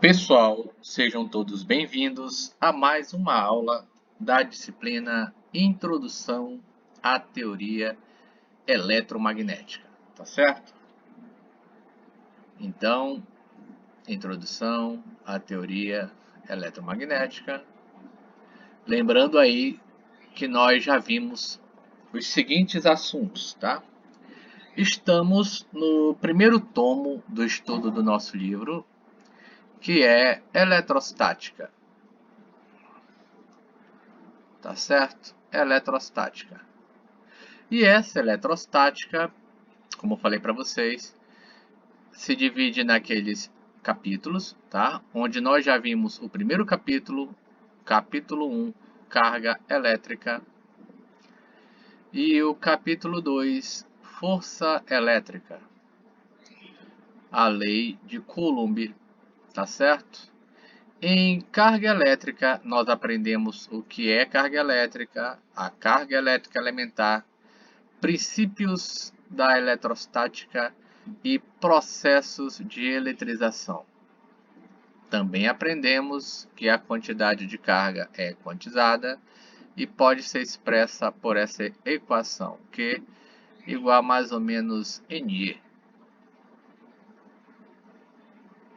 Pessoal, sejam todos bem-vindos a mais uma aula da disciplina Introdução à Teoria Eletromagnética, tá certo? Então, Introdução à Teoria Eletromagnética. Lembrando aí que nós já vimos os seguintes assuntos, tá? Estamos no primeiro tomo do estudo do nosso livro, que é Eletrostática. Tá certo? Eletrostática. E essa eletrostática, como eu falei para vocês, se divide naqueles capítulos, tá? Onde nós já vimos o primeiro capítulo, capítulo 1, carga elétrica, e o capítulo 2, força elétrica, a lei de Coulomb, tá certo? Em carga elétrica, nós aprendemos o que é carga elétrica, a carga elétrica elementar, princípios da eletrostática e processos de eletrização. Também aprendemos que a quantidade de carga é quantizada e pode ser expressa por essa equação, Q igual a mais ou menos NE.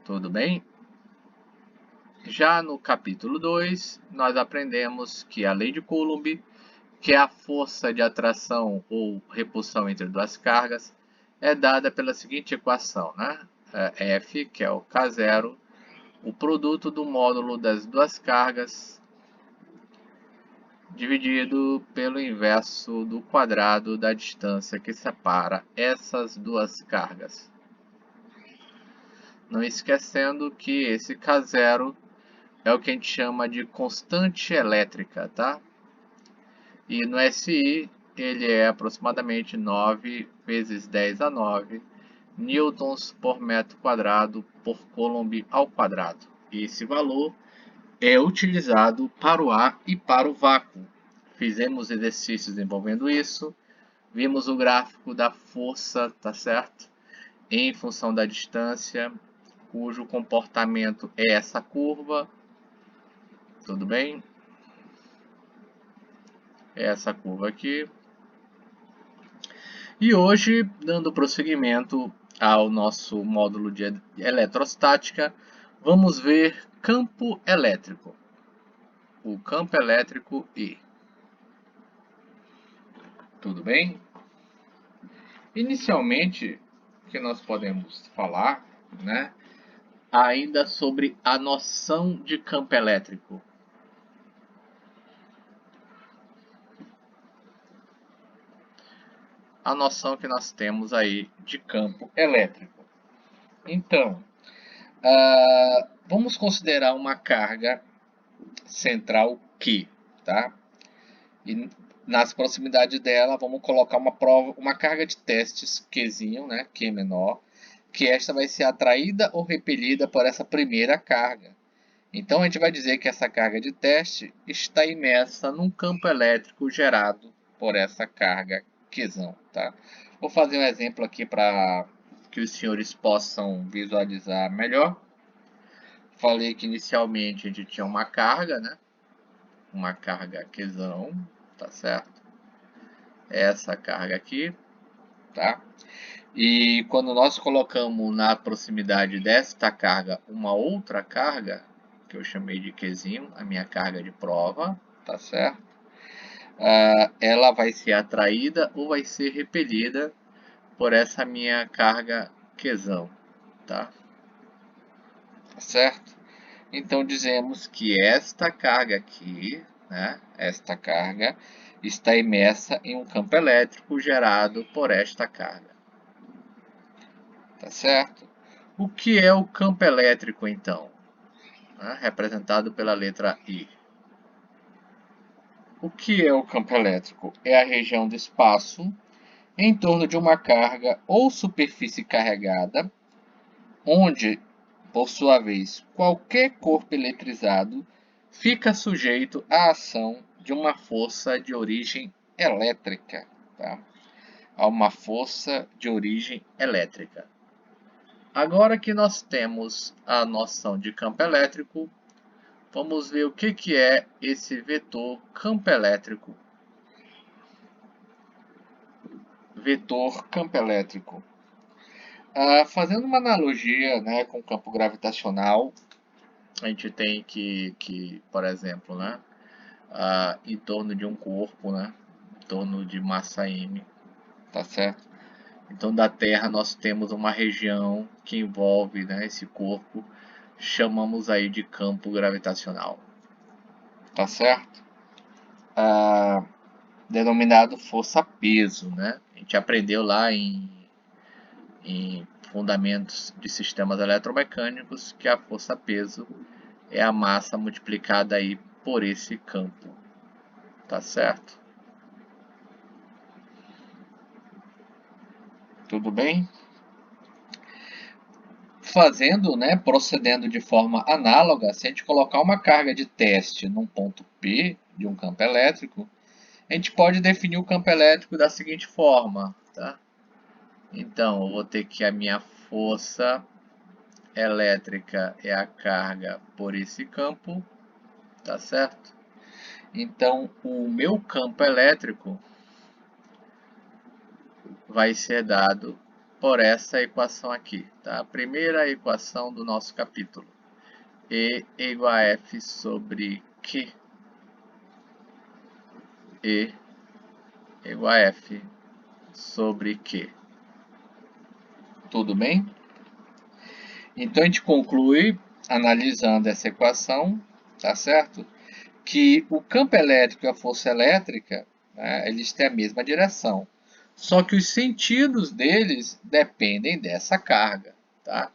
Tudo bem? Já no capítulo 2, nós aprendemos que a lei de Coulomb, que é a força de atração ou repulsão entre duas cargas, é dada pela seguinte equação, né? F, que é o K0, o produto do módulo das duas cargas dividido pelo inverso do quadrado da distância que separa essas duas cargas. Não esquecendo que esse K0 é o que a gente chama de constante elétrica, tá? E no SI ele é aproximadamente 9 vezes 10 a 9 newtons por metro quadrado por Coulomb ao quadrado. E esse valor é utilizado para o ar e para o vácuo. Fizemos exercícios envolvendo isso, vimos o gráfico da força, tá certo? Em função da distância, cujo comportamento é essa curva, tudo bem? É essa curva aqui. E hoje, dando prosseguimento ao nosso módulo de eletrostática, vamos ver campo elétrico. O campo elétrico E. Tudo bem? Inicialmente, o que nós podemos falar, né, ainda sobre a noção de campo elétrico. A noção que nós temos aí de campo elétrico. Então, vamos considerar uma carga central Q, tá? E nas proximidades dela, vamos colocar uma carga de testes Qzinho, né? Q menor, que esta vai ser atraída ou repelida por essa primeira carga. Então, a gente vai dizer que essa carga de teste está imersa num campo elétrico gerado por essa carga Qzão, tá? Vou fazer um exemplo aqui para que os senhores possam visualizar melhor. Falei que inicialmente a gente tinha uma carga, né? Uma carga Qzão, tá certo? Essa carga aqui, tá? E quando nós colocamos na proximidade desta carga uma outra carga, que eu chamei de Qzinho, a minha carga de prova, tá certo? Ela vai ser atraída ou vai ser repelida por essa minha carga Qzão, tá? Certo? Então dizemos que esta carga aqui, né, esta carga está imersa em um campo elétrico gerado por esta carga. Tá certo? O que é o campo elétrico então? Representado pela letra I. O que é o campo elétrico? É a região do espaço em torno de uma carga ou superfície carregada, onde, por sua vez, qualquer corpo eletrizado fica sujeito à ação de uma força de origem elétrica, tá? A uma força de origem elétrica. Agora que nós temos a noção de campo elétrico, vamos ver o que é esse vetor campo elétrico. Vetor campo elétrico. Fazendo uma analogia, né, com o campo gravitacional, a gente tem que por exemplo, né, em torno de um corpo, né, em torno de massa m, tá certo? Então, da Terra nós temos uma região que envolve, né, esse corpo, chamamos aí de campo gravitacional, tá certo? Denominado força-peso, né? A gente aprendeu lá em fundamentos de sistemas eletromecânicos que a força-peso é a massa multiplicada aí por esse campo, tá certo? Tudo bem? Fazendo, né, procedendo de forma análoga, se a gente colocar uma carga de teste num ponto P de um campo elétrico, a gente pode definir o campo elétrico da seguinte forma, tá? Então, eu vou ter que a minha força elétrica é a carga por esse campo, tá certo? Então, o meu campo elétrico vai ser dado por essa equação aqui, tá? A primeira equação do nosso capítulo. E igual a F sobre Q. E igual a F sobre Q. Tudo bem? Então, a gente conclui, analisando essa equação, tá certo? Que o campo elétrico e a força elétrica, né, eles têm a mesma direção. Só que os sentidos deles dependem dessa carga, tá?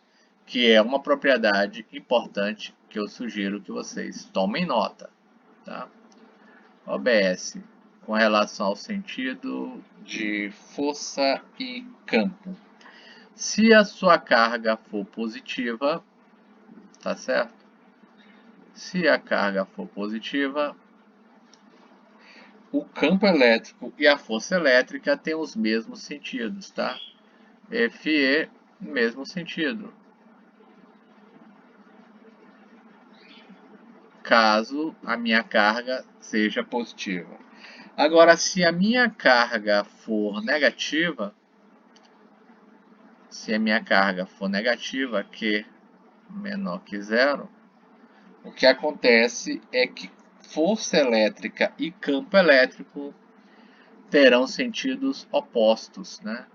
Que é uma propriedade importante que eu sugiro que vocês tomem nota, tá? OBS, com relação ao sentido de força e campo. Se a sua carga for positiva, tá certo? Se a carga for positiva, o campo elétrico e a força elétrica têm os mesmos sentidos, tá? FE, mesmo sentido. Caso a minha carga seja positiva. Agora, se a minha carga for negativa, Q menor que zero, o que acontece é que força elétrica e campo elétrico terão sentidos opostos, né?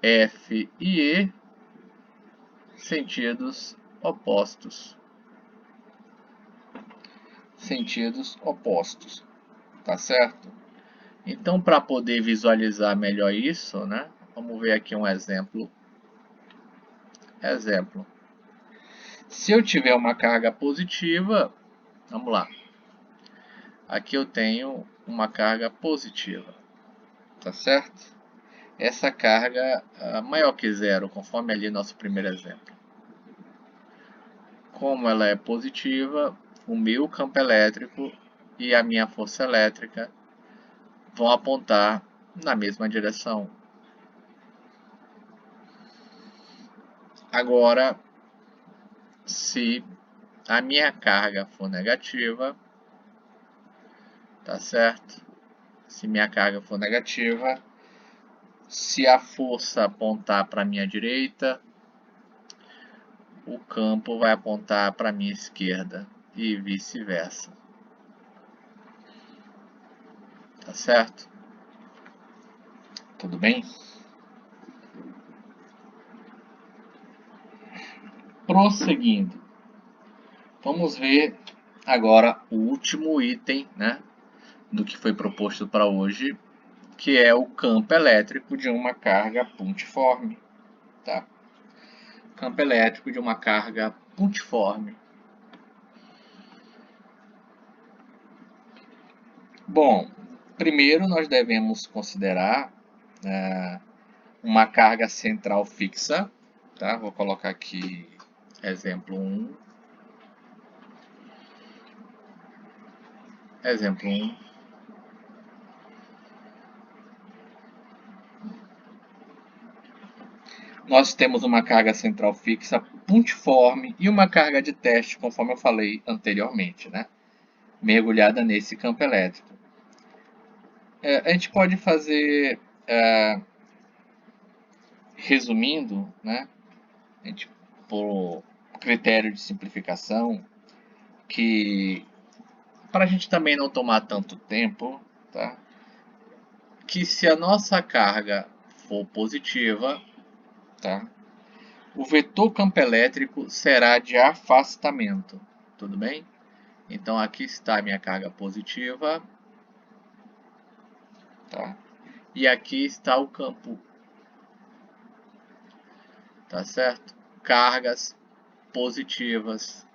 F e E, sentidos opostos. Sentidos opostos, tá certo? Então, para poder visualizar melhor isso, né? Vamos ver aqui um exemplo. Exemplo. Se eu tiver uma carga positiva, vamos lá. Aqui eu tenho uma carga positiva, tá certo? Essa carga é maior que zero, conforme ali nosso primeiro exemplo. Como ela é positiva, o meu campo elétrico e a minha força elétrica vão apontar na mesma direção. Agora, se a minha carga for negativa, tá certo? Se minha carga for negativa, se a força apontar para a minha direita, o campo vai apontar para a minha esquerda e vice-versa. Tá certo? Tudo bem? Prosseguindo. Vamos ver agora o último item, né, do que foi proposto para hoje, que é o campo elétrico de uma carga pontiforme, tá? Campo elétrico de uma carga pontiforme. Bom, primeiro nós devemos considerar uma carga central fixa, tá? Vou colocar aqui exemplo 1. Exemplo 1. nós temos uma carga central fixa pontiforme e uma carga de teste, conforme eu falei anteriormente, né? Mergulhada nesse campo elétrico. A gente pode fazer, resumindo, né? A gente, por critério de simplificação, que para a gente também não tomar tanto tempo, tá? Que se a nossa carga for positiva, tá? O vetor campo elétrico será de afastamento, tudo bem? Então aqui está a minha carga positiva, tá? E aqui está o campo, tá certo? Cargas positivas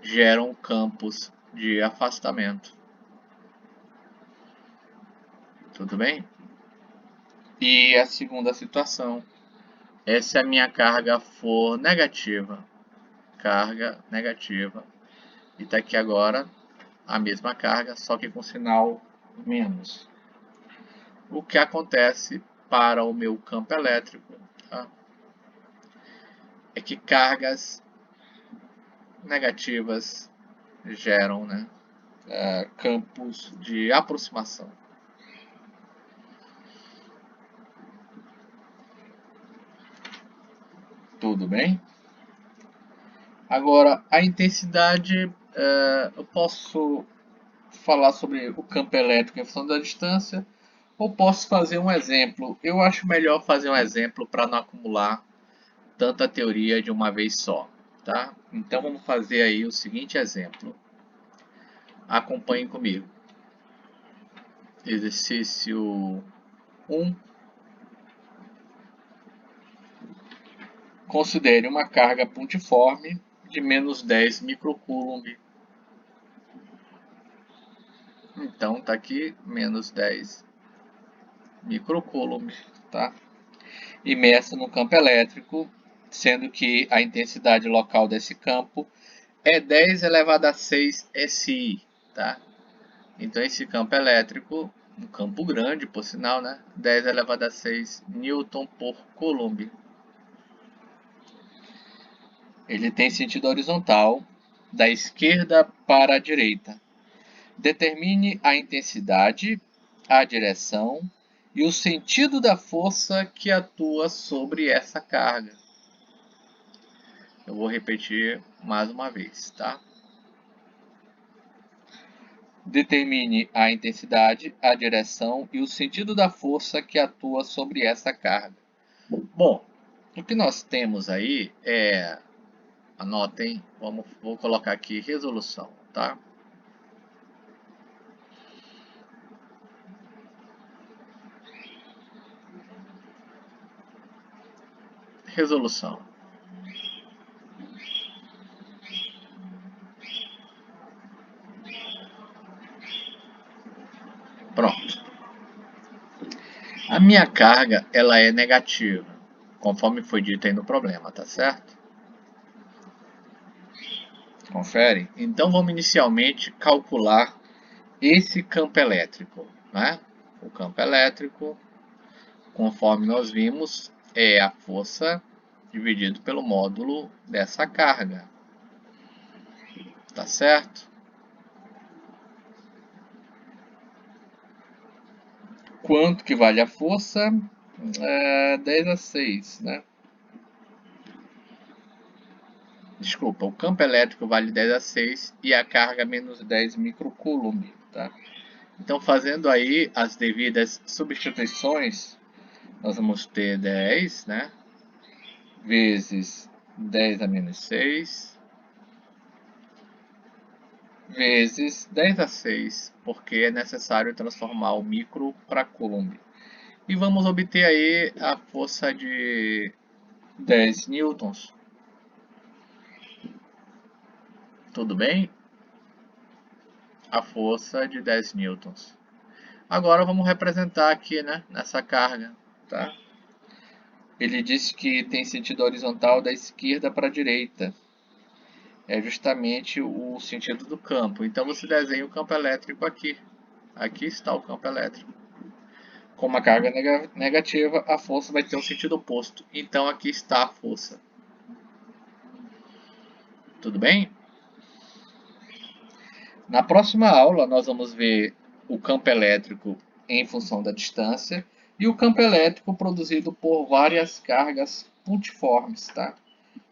geram campos de afastamento, tudo bem? E a segunda situação, se a minha carga for negativa, carga negativa, e está aqui agora a mesma carga, só que com sinal menos. O que acontece para o meu campo elétrico, tá? É que cargas negativas geram, né, campos de aproximação. Tudo bem? Agora, a intensidade, eu posso falar sobre o campo elétrico em função da distância, ou posso fazer um exemplo. Eu acho melhor fazer um exemplo para não acumular tanta teoria de uma vez só, tá? Então vamos fazer aí o seguinte exemplo. Acompanhe comigo. Exercício 1. Considere uma carga pontiforme de menos 10 microcoulomb. Então tá aqui menos 10 microcoulomb, tá? Imersa no campo elétrico, sendo que a intensidade local desse campo é 10 elevado a 6 SI, tá? Então esse campo elétrico, um campo grande por sinal, né? 10 elevado a 6 Newton por Coulomb. Ele tem sentido horizontal, da esquerda para a direita. Determine a intensidade, a direção e o sentido da força que atua sobre essa carga. Eu vou repetir mais uma vez, tá? Determine a intensidade, a direção e o sentido da força que atua sobre essa carga. Bom, o que nós temos aí é, anotem, vou colocar aqui resolução, tá? Resolução. Pronto. A minha carga, ela é negativa, conforme foi dito aí no problema, tá certo? Confere? Então vamos inicialmente calcular esse campo elétrico, né? O campo elétrico, conforme nós vimos, é a força dividido pelo módulo dessa carga, tá certo? Quanto que vale a força? 10 a 6, né? Desculpa, o campo elétrico vale 10 a 6 e a carga menos 10 microcoulomb, tá? Então, fazendo aí as devidas substituições, nós vamos ter 10, né? Vezes 10 a menos 6, vezes 10 a 6, porque é necessário transformar o micro para coulomb. E vamos obter aí a força de 10 newtons. Tudo bem? A força de 10 newtons. Agora vamos representar aqui, né, nessa carga, tá? Ele disse que tem sentido horizontal da esquerda para a direita. É justamente o sentido do campo. Então você desenha o campo elétrico aqui. Aqui está o campo elétrico. Com uma carga negativa, a força vai ter um sentido oposto. Então aqui está a força. Tudo bem? Na próxima aula, nós vamos ver o campo elétrico em função da distância e o campo elétrico produzido por várias cargas pontiformes, tá?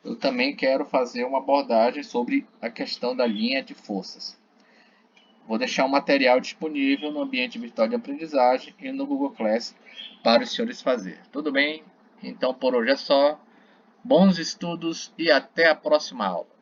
Eu também quero fazer uma abordagem sobre a questão da linha de forças. Vou deixar um material disponível no ambiente virtual de aprendizagem e no Google Class para os senhores fazer. Tudo bem? Então por hoje é só. Bons estudos e até a próxima aula.